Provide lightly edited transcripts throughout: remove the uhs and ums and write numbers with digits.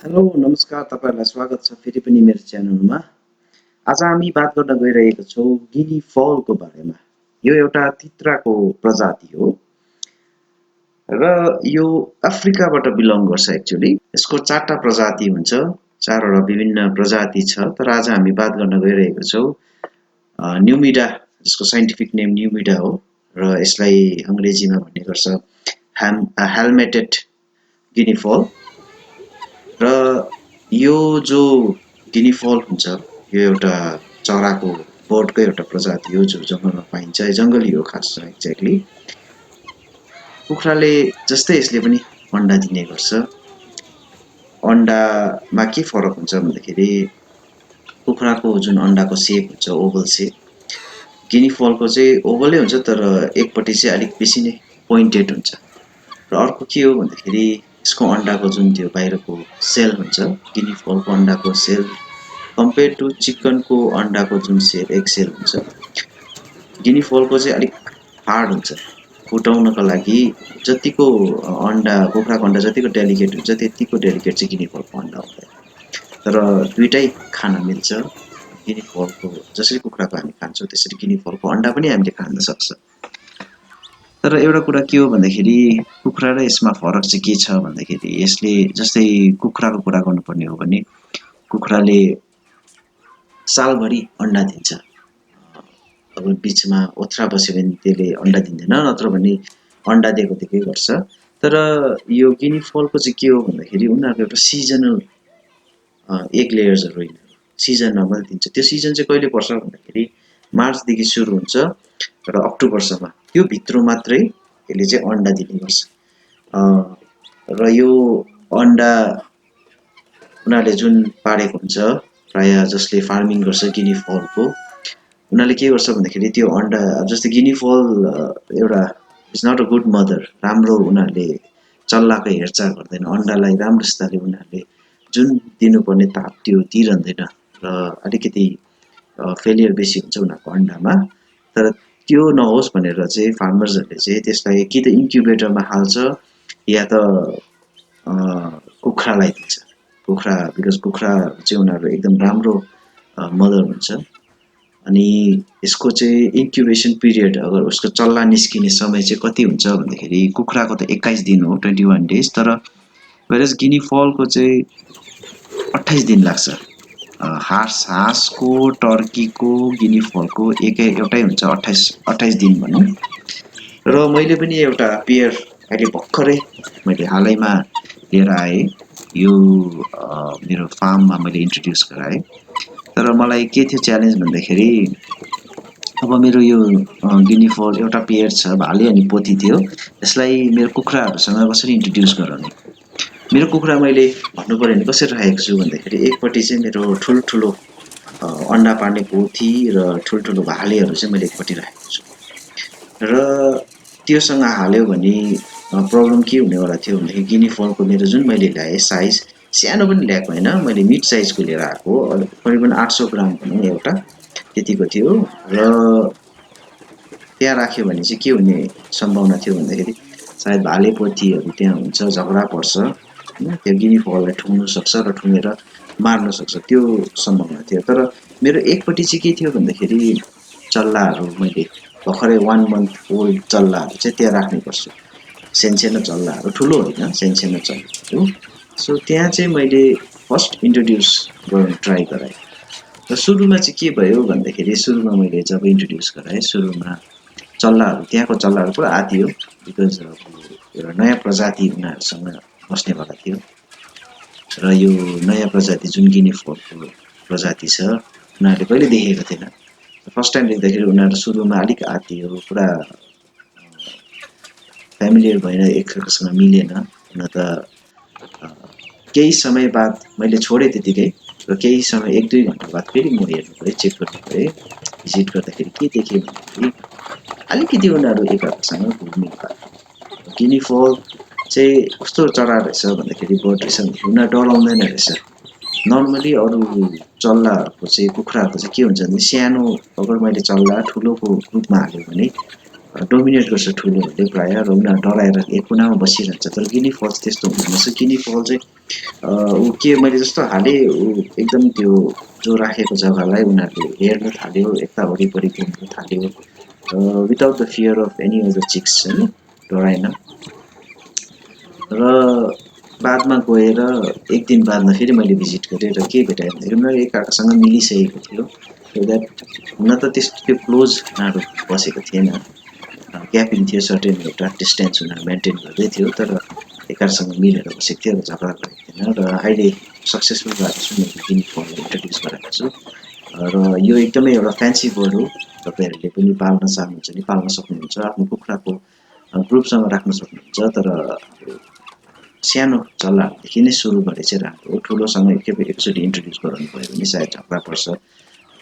Hello नमस्कार तपाईहरुलाई स्वागत छ फेरि पनि मेरो च्यानलमा। आज हामी बात गर्न गइरहेका छौं गिनी फाउलको बारेमा। यो एउटा तित्राको प्रजाति हो र यो अफ्रिकाबाट बिलोङ गर्छ एक्चुअली। यसको 4टा प्रजाति हुन्छ, 4वटा विभिन्न प्रजाति छ तर आज हामी बात गर्न गइरहेका छौं न्युमिडा, जसको साइन्टिफिक नेम न्युमिडा हो र यसलाई अंग्रेजीमा भन्ने गर्छ हेल्मेटेड गिनी फाउल। र यो जो गिनी फाउल हुन्छ यो एउटा चराको बर्डको एउटा प्रजाति हो जो जंगलमा पाइन्छ। जंगली हो खास एक्ज्याक्टली। कुखुराले जस्तै यसले पनि अण्डा दिने गर्छ। अण्डामा के फरक हुन्छ भन्दाखेरि कुखुराको जुन अण्डाको शेप हुन्छ ओभल शेप, गिनी फाउलको चाहिँ ओभलै हुन्छ तर एकपट्टि चाहिँ अलिक बेसी नै पोइन्टेड हुन्छ। र अर्को के हो भन्दाखेरि यसको अण्डाको जुन त्यो बाहिरको सेल हुन्छ, गिनी फाउलको अण्डाको सेल कम्पेयर टु चिकनको अण्डाको जुन सेल एग सेल हुन्छ, गिनी फाउलको चाहिँ अलिक हार्ड हुन्छ। फुटाउनको लागि जतिको अण्डा कुखुराको अण्डा जतिको डेलिकेट हुन्छ त्यतिको डेलिकेट चाहिँ गिनी फाउलको अण्डा हुँदैन। तर दुईटै खान मिल्छ। गिनी फाउलको जसरी कुखुराको हामी खान्छौं त्यसरी गिनी फाउलको अण्डा पनि हामीले खान सक्छ। तर एउटा कुरा के हो भन्दाखेरि कुखुरा र यसमा फरक चाहिँ के छ भन्दाखेरि यसले जस्तै कुखुराको कुरा गर्नुपर्ने हो भने कुखुराले सालभरि अण्डा दिन्छ। अब बीचमा ओथ्रा बस्यो भने त्यसले अण्डा दिँदैन, नत्र भने अण्डा दिएको दिएकै गर्छ। तर यो गिनी फाउलको चाहिँ के हो भन्दाखेरि उनीहरुको एउटा सिजनल एग लेयर्सहरु होइन, सिजनमा मात्र दिन्छ। त्यो सिजन चाहिँ कहिले पर्छ भन्दाखेरि मार्चदेखि सुरु हुन्छ र अक्टोबरसम्म, त्यो भित्र मात्रै यसले चाहिँ अण्डा दिने गर्छ। र यो अण्डा उनीहरुले जुन पारेको हुन्छ, प्राय जसले फार्मिङ गर्छ गिनी फाउलको, उनीहरुले के गर्छ भन्दाखेरि त्यो अण्डा जस्तै गिनी फाउल एउटा is not a good mother, राम्रो उनीहरुले चल्लाको हेरचाह गर्दैन। अण्डालाई राम्रोसितले उनीहरुले जुन दिनुपर्ने ताप त्यो दिइरहँदैन र अलिकति फेलियर बेसी हुन्छ उनीहरुको अण्डामा। तर त्यो नहोस् भनेर चाहिँ फार्मर्सहरुले चाहिँ त्यसलाई कि त इन्क्युबेटरमा हाल्छ या त कुखुरालाई दिन्छ। कुखुरा बिकज कुखुरा चाहिँ उनीहरु एकदम राम्रो मदर हुन्छ। अनि यसको चाहिँ इन्क्युबेसन पिरियड अगर उसको चल्ला निस्किने समय चाहिँ कति हुन्छ भन्दाखेरि कुखुराको त 21 दिन हो, 21 डेज, तर व्हेरेज गिनी फाउलको चाहिँ 28 दिन लाग्छ। हाँसको, टर्कीको, गिनी फाउलको एउटै हुन्छ 28 दिन भनौं। र मैले पनि एउटा पेयर अहिले भर्खरै मैले हालैमा लिएर आए, यो मेरो फार्ममा मैले इन्ट्रोड्युस गराए। तर मलाई के थियो च्यालेन्ज भन्दाखेरि अब मेरो यो गिनी फाउल एउटा पेयर छ, भाले अनि पोथी थियो। यसलाई मेरो कुखुराहरुसँग कसरी इन्ट्रोड्युस गराउने? मेरो कुखुरा मैले भन्नुपर्यो भने कसरी राखेको छु भन्दाखेरि एकपट्टि चाहिँ मेरो ठुलठुलो अण्डा पार्ने पोथी र ठुलठुलो भालेहरु चाहिँ मैले एकपट्टि राखेको छु। र त्योसँग हाल्यो भने प्रब्लम के हुनेवाला थियो भन्दाखेरि गिनी फाउलको मेरो जुन मैले ल्याए साइज सानो पनि ल्याएको हैन, मैले मिड साइजको लिएर आएको, करिबन 800 ग्राम भनौं एउटा त्यतिको थियो। र त्यहाँ राख्यो भने चाहिँ के हुने सम्भावना थियो भन्दाखेरि सायद भाले पोथीहरु त्यहाँ हुन्छ, झगडा पर्छ, हैन, त्यो गिनी फाउललाई ठुङ्न सक्छ र ठुङ्गेर मार्न सक्छ, त्यो सम्भावना थियो। तर मेरो एकपट्टि चाहिँ के थियो भन्दाखेरि चल्लाहरु मैले भर्खरै 1 मन्थ ओल्ड चल्लाहरु चाहिँ त्यहाँ राख्ने गर्छु। सानसानो चल्लाहरु, ठुलो होइन, सानसानो चल्लाहरु। सो त्यहाँ चाहिँ मैले फर्स्ट इन्ट्रोड्युस गर्न ट्राई गराए। र सुरुमा चाहिँ के भयो भन्दाखेरि सुरुमा मैले जब इन्ट्रोड्युस गराए, सुरुमा चल्लाहरु त्यहाँको चल्लाहरु पुरा आदियो बिकज एउटा नयाँ प्रजाति उनीहरुसँग बस्नेवाला थियो। र यो नयाँ प्रजाति जुन गिनी फाउलको प्रजाति छ उनीहरुले कहिले देखेको थिएन। फर्स्ट टाइम देख्दाखेरि उनीहरु सुरुमा अलिक आदियो, पुरा फ्यामिलियर भएर एकअर्कासँग मिलेन। न त केही समय बाद मैले छोडे त्यतिकै, र केही समय 1-2 घण्टा बाद फेरि म हेर्नु गएँ, चेक गर्नु गएँ। भिजिट गर्दाखेरि के देखेँ भन्दाखेरि अलिकति उनीहरु एकअर्कासँग घुलमिल भए। गिनी फाउल चाहिँ कस्तो चरा रहेछ भन्दाखेरि बर्ड रहेछ भन्दाखेरि उनीहरु डराउँदैन रहेछ। नर्मली अरु चल्लाहरुको चाहिँ कुखुराहरुको चाहिँ के हुन्छ भने सानो अगर मैले चल्ला ठुलोको ग्रुपमा हाल्यो भने डोमिनेट गर्छ ठुलोहरूले प्रायः र उनीहरू डराएर एक कुनामा बसिरहन्छ तर गिनी फल त्यस्तो हुँदैन रहेछ गिनी फल चाहिँ ऊ के मैले जस्तो हालेँ ऊ एकदम त्यो जो राखेको जग्गालाई उनीहरूले हेर्न थाल्यो यता वरिपरि घुम्न थाल्यो without the fear of any other chicks होइन डराएन र बादमा गएर एक दिन बादमा फेरि मैले भिजिट गरेँ र के भेटाएँ भन्दाखेरि उनीहरू एकअर्कासँग मिलिसकेको थियो सो द्याट हुन त त्यस्तो त्यो क्लोज उनीहरू बसेको थिएन ग्यापिङ थियो सर्टेन एउटा डिस्टेन्स उनीहरू मेन्टेन गर्दै थियो तर एकअर्कासँग मिलेर बसेको थियो र झगडा गरेको थिएन र अहिले सक्सेसफुल भएको छु मैले गिनी फललाई इन्ट्रोड्युस गराएको छु र यो एकदमै एउटा फ्यान्सी बर्ड हो तपाईँहरूले पनि पाल्न चाहनुहुन्छ भने पाल्न सक्नुहुन्छ आफ्नो कुखुराको ग्रुपसँग राख्न सक्नुहुन्छ तर सानो चल्लादेखि नै सुरु गरे चाहिँ राम्रो हो ठुलोसँग एकचोटि इन्ट्रोड्युस गराउनु भयो भने सायद झगडा पर्छ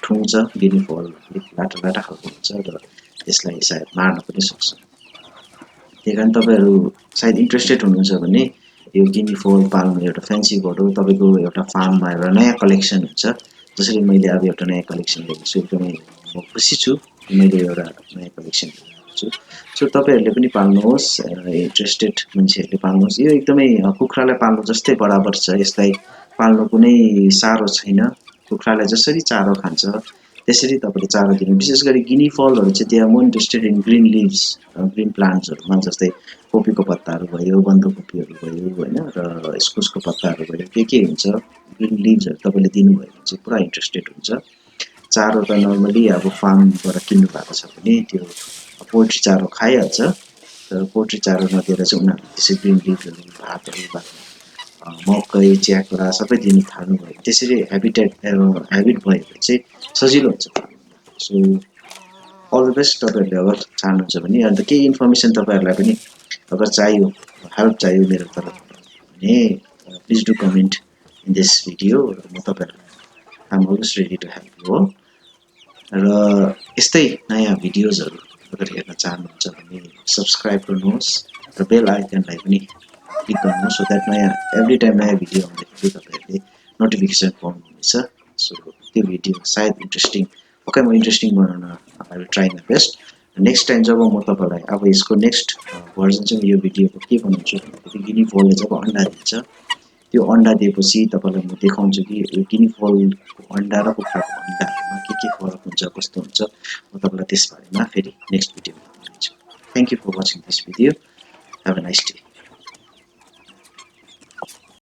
ठुङ्छ गिनी फल अलिक लाटा लाटा खालको हुन्छ र त्यसलाई सायद मार्न पनि सक्छ त्यही कारण तपाईँहरू सायद इन्ट्रेस्टेड हुनुहुन्छ भने यो गिनी फल पाल्नु एउटा फ्यान्सी बर्ड हो तपाईँको एउटा फार्ममा एउटा नयाँ कलेक्सन हुन्छ जसरी मैले अब एउटा नयाँ कलेक्सन ल्याएको छु एकदमै म खुसी छु मैले एउटा नयाँ कलेक्सन ल्याएको छु सो तपाईँहरूले पनि पाल्नुहोस् इन्ट्रेस्टेड मान्छेहरूले पाल्नुहोस् यो एकदमै कुखुरालाई पाल्नु जस्तै बराबर छ यसलाई पाल्नु कुनै साह्रो छैन कुखुरालाई जसरी चारो खान्छ त्यसरी तपाईँले चारो दिनु विशेष गरी गिनी फलहरू चाहिँ they are more interested in green leaves green प्लान्ट्सहरूमा जस्तै कोपीको पत्ताहरू भयो बन्दकोपीहरू भयो होइन र इस्कुसको पत्ताहरू भयो के हुन्छ ग्रिन लिभ्सहरू तपाईँले दिनुभयो भने चाहिँ पुरा इन्ट्रेस्टेड हुन्छ चारो त नर्मली अब फार्मबाट किन्नु भएको छ भने त्यो पोल्ट्री चारो खाइहाल्छ तर पोल्ट्री चारो नदिएर चाहिँ उनीहरूले त्यसै ग्रिन लिभ्सहरू भातहरू मकै च्याक्रा सबै दिनु थाल्नुभयो त्यसरी ह्याबिट भयो भने चाहिँ सजिलो हुन्छ सो अल द बेस्ट तपाईँहरूले अगर चाहनुहुन्छ भने अन्त केही इन्फर्मेसन तपाईँहरूलाई पनि अगर चाहियो हेल्प चाहियो मेरो तर्फबाट भने please do comment in this video र म तपाईँहरूलाई I am always ready to help you र यस्तै नयाँ भिडियोजहरू अगर हेर्न चाहनुहुन्छ भने सब्सक्राइब गर्नुहोस् र बेल आइकनलाई पनि क्लिक गर्नुहोस् सो द्याट नयाँ एभ्री टाइम नयाँ भिडियो आउँदाखेरि तपाईँहरूले नोटिफिकेसन पाउनुहुनेछ सो त्यो भिडियो सायद इन्ट्रेस्टिङ पक्कै म इन्ट्रेस्टिङ बनाउन I will try my best next time जब म तपाईँलाई अब यसको नेक्स्ट भर्जन चाहिँ यो भिडियोको के बनाउँछु भन्दाखेरि गिनी फलले जब अन्डा दिन्छ त्यो अन्डा दिएपछि तपाईँलाई म देखाउँछु कि यो गिनी फलको अन्डा र कुखुराको अन्डाहरूमा के फरक हुन्छ कस्तो हुन्छ म तपाईँलाई त्यसबारेमा फेरि नेक्स्ट भिडियोमा बताउनेछु thank you for watching this video have a nice day